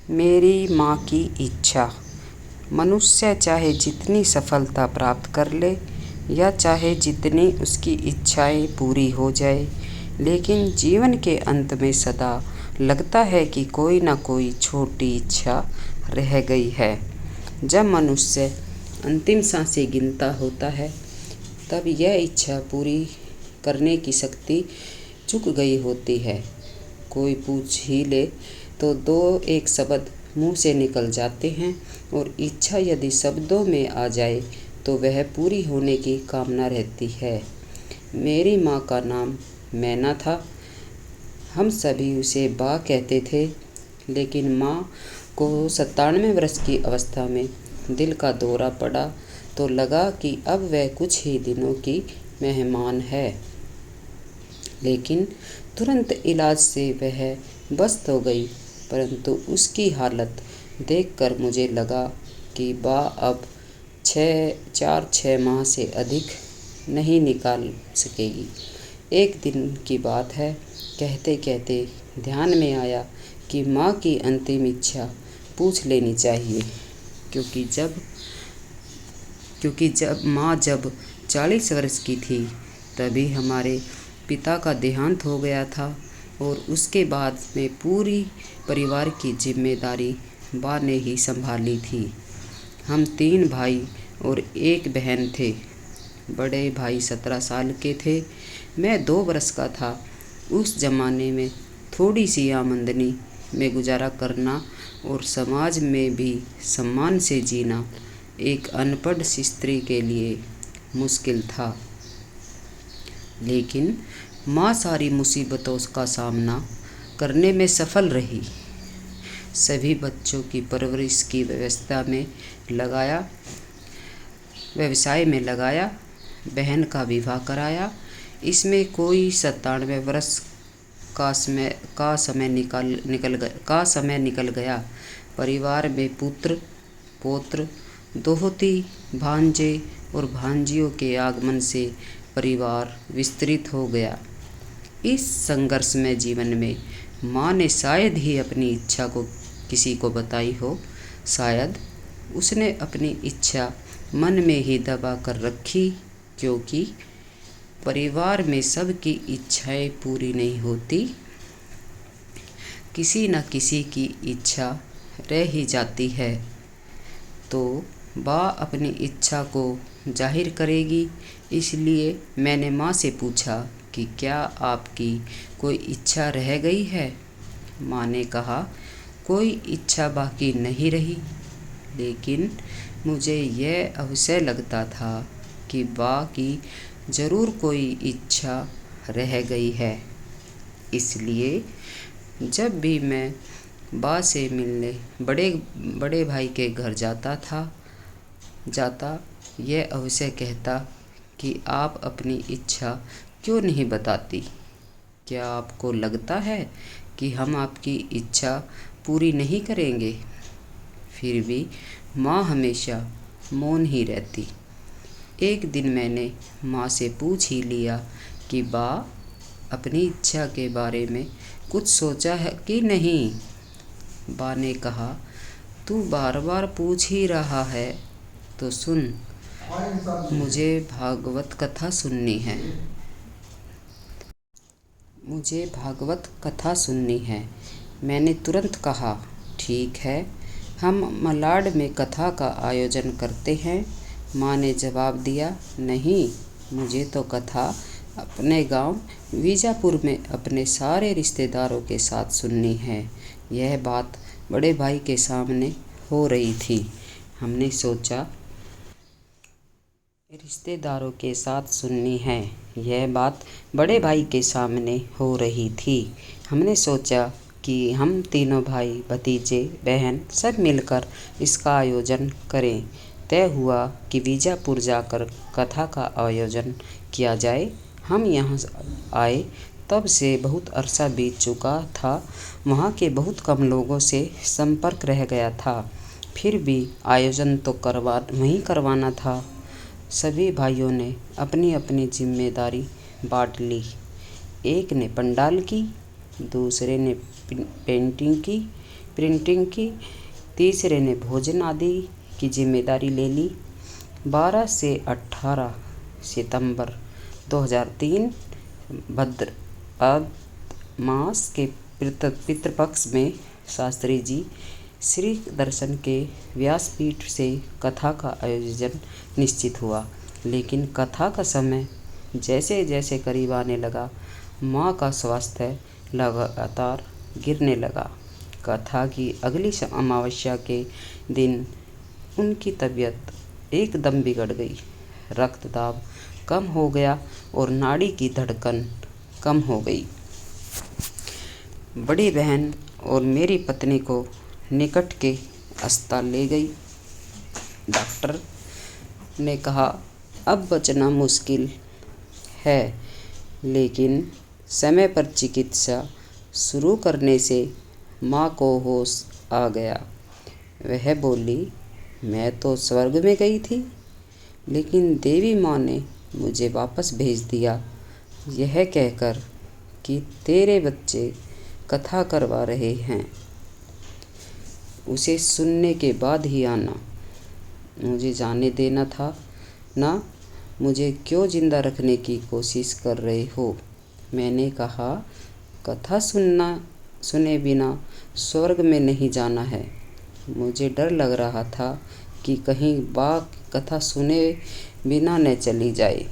मेरी माँ की इच्छा। मनुष्य चाहे जितनी सफलता प्राप्त कर ले या चाहे जितनी उसकी इच्छाएं पूरी हो जाए, लेकिन जीवन के अंत में सदा लगता है कि कोई ना कोई छोटी इच्छा रह गई है। जब मनुष्य अंतिम सांसें गिनता होता है, तब यह इच्छा पूरी करने की शक्ति चुक गई होती है। कोई पूछ ही ले तो दो एक शब्द मुंह से निकल जाते हैं, और इच्छा यदि शब्दों में आ जाए तो वह पूरी होने की कामना रहती है। मेरी माँ का नाम मैना था। हम सभी उसे बा कहते थे, लेकिन माँ को 97 वर्ष की अवस्था में दिल का दौरा पड़ा तो लगा कि अब वह कुछ ही दिनों की मेहमान है। लेकिन तुरंत इलाज से वह बस तो गई, परंतु उसकी हालत देखकर मुझे लगा कि बा अब 6 माह से अधिक नहीं निकाल सकेगी। एक दिन की बात है, कहते कहते ध्यान में आया कि माँ की अंतिम इच्छा पूछ लेनी चाहिए, क्योंकि जब माँ 40 वर्ष की थी, तभी हमारे पिता का देहांत हो गया था, और उसके बाद में पूरी परिवार की जिम्मेदारी बा ने ही संभाली थी। हम 3 भाई और 1 बहन थे। बड़े भाई 17 साल के थे, मैं 2 वर्ष का था। उस ज़माने में थोड़ी सी आमदनी में गुजारा करना और समाज में भी सम्मान से जीना एक अनपढ़ स्त्री के लिए मुश्किल था। लेकिन माँ सारी मुसीबतों का सामना करने में सफल रही। सभी बच्चों की परवरिश की व्यवसाय में लगाया, बहन का विवाह कराया। इसमें कोई 97 वर्ष का समय निकल गया। परिवार में पुत्र पौत्र, दोहती, भांजे और भांजियों के आगमन से परिवार विस्तृत हो गया। इस संघर्षमय जीवन में माँ ने शायद ही अपनी इच्छा को किसी को बताई हो। शायद उसने अपनी इच्छा मन में ही दबा कर रखी, क्योंकि परिवार में सबकी इच्छाएं पूरी नहीं होती। किसी न किसी की इच्छा रह ही जाती है, तो बा अपनी इच्छा को जाहिर करेगी। इसलिए मैंने माँ से पूछा कि क्या आपकी कोई इच्छा रह गई है? माँ ने कहा, कोई इच्छा बाकी नहीं रही, लेकिन मुझे यह अवश्य लगता था कि बा की ज़रूर कोई इच्छा रह गई है। इसलिए जब भी मैं बा से मिलने बड़े भाई के घर जाता यह अवश्य कहता कि आप अपनी इच्छा क्यों नहीं बताती? क्या आपको लगता है कि हम आपकी इच्छा पूरी नहीं करेंगे? फिर भी माँ हमेशा मौन ही रहती। एक दिन मैंने माँ से पूछ ही लिया कि बा, अपनी इच्छा के बारे में कुछ सोचा है कि नहीं? बा ने कहा, तू बार बार पूछ ही रहा है तो सुन, मुझे भागवत कथा सुननी है। मैंने तुरंत कहा, ठीक है, हम मलाड में कथा का आयोजन करते हैं। माँ ने जवाब दिया, नहीं, मुझे तो कथा अपने गांव वीजापुर में अपने सारे रिश्तेदारों के साथ सुननी है। यह बात बड़े भाई के सामने हो रही थी। हमने सोचा रिश्तेदारों के साथ सुननी है। यह बात बड़े भाई के सामने हो रही थी। हमने सोचा कि हम तीनों भाई भतीजे बहन सब मिलकर इसका आयोजन करें। तय हुआ कि वीजापुर जाकर कथा का आयोजन किया जाए। हम यहाँ आए तब से बहुत अरसा बीत चुका था। वहाँ के बहुत कम लोगों से संपर्क रह गया था। फिर भी आयोजन तो वहीं करवाना था। सभी भाइयों ने अपनी अपनी जिम्मेदारी बांट ली। एक ने पंडाल की, दूसरे ने पेंटिंग की, प्रिंटिंग की। तीसरे ने भोजन आदि की जिम्मेदारी ले ली। 12 से 18 सितंबर 2003 भाद्रपद मास के पितृपक्ष में शास्त्री जी श्री दर्शन के व्यासपीठ से कथा का आयोजन निश्चित हुआ। लेकिन कथा का समय जैसे जैसे करीब आने लगा, माँ का स्वास्थ्य लगातार गिरने लगा। कथा की अगली अमावस्या के दिन उनकी तबीयत एकदम बिगड़ गई। रक्तदाब कम हो गया और नाड़ी की धड़कन कम हो गई। बड़ी बहन और मेरी पत्नी को निकट के अस्पताल ले गई। डॉक्टर ने कहा अब बचना मुश्किल है, लेकिन समय पर चिकित्सा शुरू करने से माँ को होश आ गया। वह बोली, मैं तो स्वर्ग में गई थी, लेकिन देवी माँ ने मुझे वापस भेज दिया, यह कहकर कि तेरे बच्चे कथा करवा रहे हैं, उसे सुनने के बाद ही आना। मुझे जाने देना था ना, मुझे क्यों जिंदा रखने की कोशिश कर रहे हो? मैंने कहा, कथा सुने बिना स्वर्ग में नहीं जाना है। मुझे डर लग रहा था कि कहीं बाघ कथा सुने बिना न चली जाए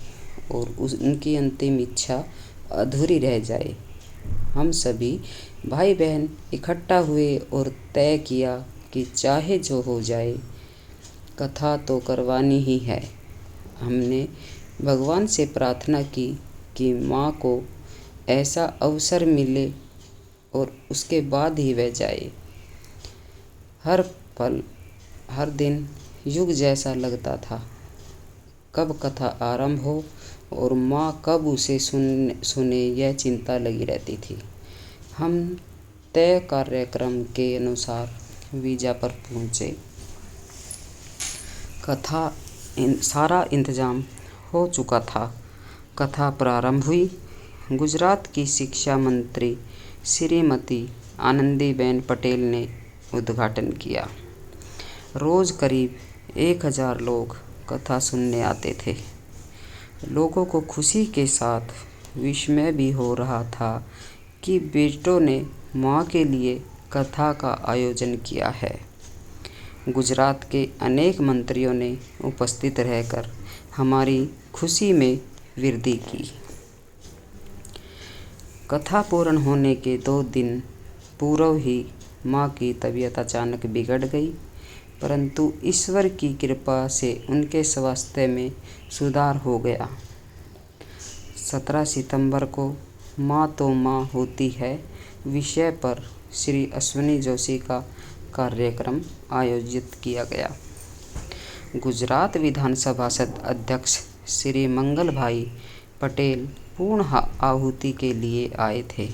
और उनकी अंतिम इच्छा अधूरी रह जाए। हम सभी भाई बहन इकट्ठा हुए और तय किया कि चाहे जो हो जाए, कथा तो करवानी ही है। हमने भगवान से प्रार्थना की कि माँ को ऐसा अवसर मिले और उसके बाद ही वह जाए। हर पल, हर दिन युग जैसा लगता था। कब कथा आरंभ हो और माँ कब उसे सुने यह चिंता लगी रहती थी। हम तय कार्यक्रम के अनुसार वीजा पर पहुँचे। सारा इंतजाम हो चुका था। कथा प्रारंभ हुई। गुजरात की शिक्षा मंत्री श्रीमती आनंदीबेन पटेल ने उद्घाटन किया। रोज़ करीब 1000 लोग कथा सुनने आते थे। लोगों को खुशी के साथ विस्मय भी हो रहा था कि बेटों ने माँ के लिए कथा का आयोजन किया है। गुजरात के अनेक मंत्रियों ने उपस्थित रहकर हमारी खुशी में वृद्धि की। कथा पूर्ण होने के 2 दिन पूर्व ही माँ की तबीयत अचानक बिगड़ गई, परंतु ईश्वर की कृपा से उनके स्वास्थ्य में सुधार हो गया। 17 सितंबर को माँ तो माँ होती है विषय पर श्री अश्विनी जोशी का कार्यक्रम आयोजित किया गया। गुजरात विधानसभा अध्यक्ष श्री मंगल भाई पटेल पूर्ण आहुति के लिए आए थे।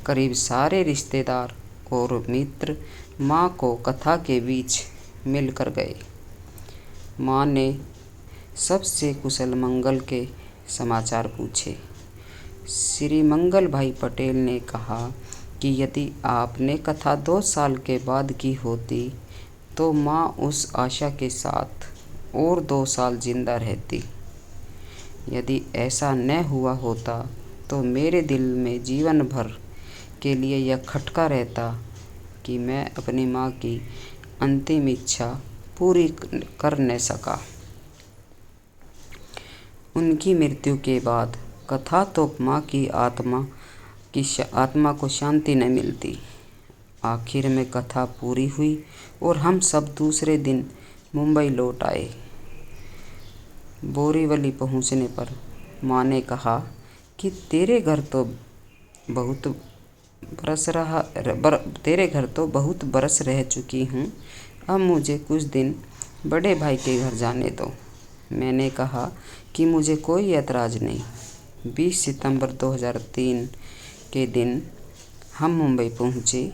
करीब सारे रिश्तेदार और मित्र माँ को कथा के बीच मिलकर गए। माँ ने सबसे कुशल मंगल के समाचार पूछे। श्री मंगल भाई पटेल ने कहा कि यदि आपने कथा 2 साल के बाद की होती तो माँ उस आशा के साथ और 2 साल जिंदा रहती। यदि ऐसा न हुआ होता तो मेरे दिल में जीवन भर के लिए यह खटका रहता कि मैं अपनी माँ की अंतिम इच्छा पूरी कर न सका। उनकी मृत्यु के बाद कथा तो माँ की आत्मा को शांति न मिलती। आखिर में कथा पूरी हुई और हम सब दूसरे दिन मुंबई लौट आए। बोरीवली पहुंचने पर माँ ने कहा कि तेरे घर तो बहुत बरस रह चुकी हूँ, अब मुझे कुछ दिन बड़े भाई के घर जाने दो। मैंने कहा कि मुझे कोई ऐतराज़ नहीं। 20 सितंबर 2003 के दिन हम मुंबई पहुँचे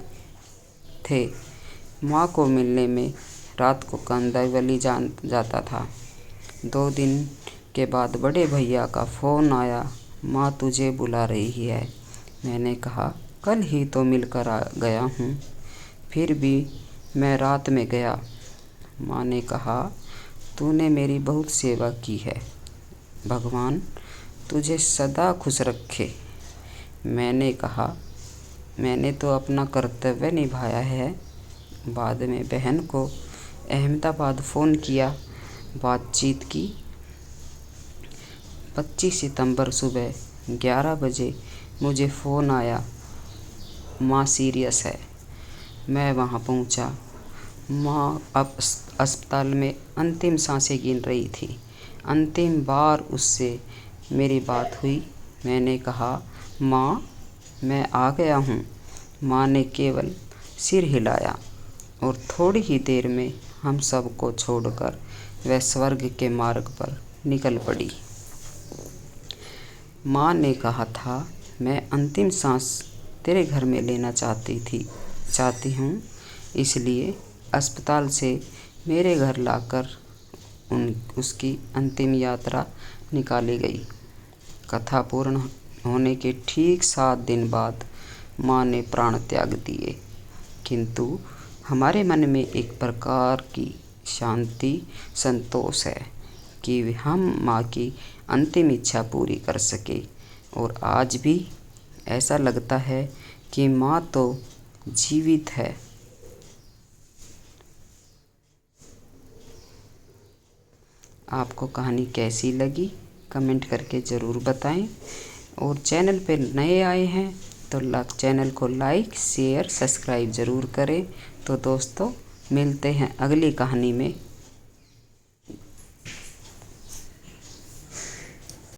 थे। माँ को मिलने में रात को कांदिवली जाता था। 2 दिन के बाद बड़े भैया का फ़ोन आया, माँ तुझे बुला रही है। मैंने कहा कल ही तो मिलकर आ गया हूँ। फिर भी मैं रात में गया। माँ ने कहा, तूने मेरी बहुत सेवा की है, भगवान तुझे सदा खुश रखे। मैंने कहा, मैंने तो अपना कर्तव्य निभाया है। बाद में बहन को अहमदाबाद फ़ोन किया, बातचीत की। 25 सितंबर सुबह 11 बजे मुझे फ़ोन आया, माँ सीरियस है। मैं वहाँ पहुँचा। माँ अब अस्पताल में अंतिम सांसें गिन रही थी। अंतिम बार उससे मेरी बात हुई। मैंने कहा, माँ मैं आ गया हूँ। माँ ने केवल सिर हिलाया और थोड़ी ही देर में हम सबको छोड़कर वह स्वर्ग के मार्ग पर निकल पड़ी। माँ ने कहा था, मैं अंतिम सांस तेरे घर में लेना चाहती हूँ, इसलिए अस्पताल से मेरे घर लाकर उसकी अंतिम यात्रा निकाली गई। कथा पूर्ण होने के ठीक 7 दिन बाद माँ ने प्राण त्याग दिए, किंतु हमारे मन में एक प्रकार की शांति, संतोष है कि हम माँ की अंतिम इच्छा पूरी कर सके। और आज भी ऐसा लगता है कि माँ तो जीवित है। आपको कहानी कैसी लगी कमेंट करके ज़रूर बताएं। और चैनल पर नए आए हैं तो चैनल को लाइक, शेयर, सब्सक्राइब ज़रूर करें। तो दोस्तों मिलते हैं अगली कहानी में।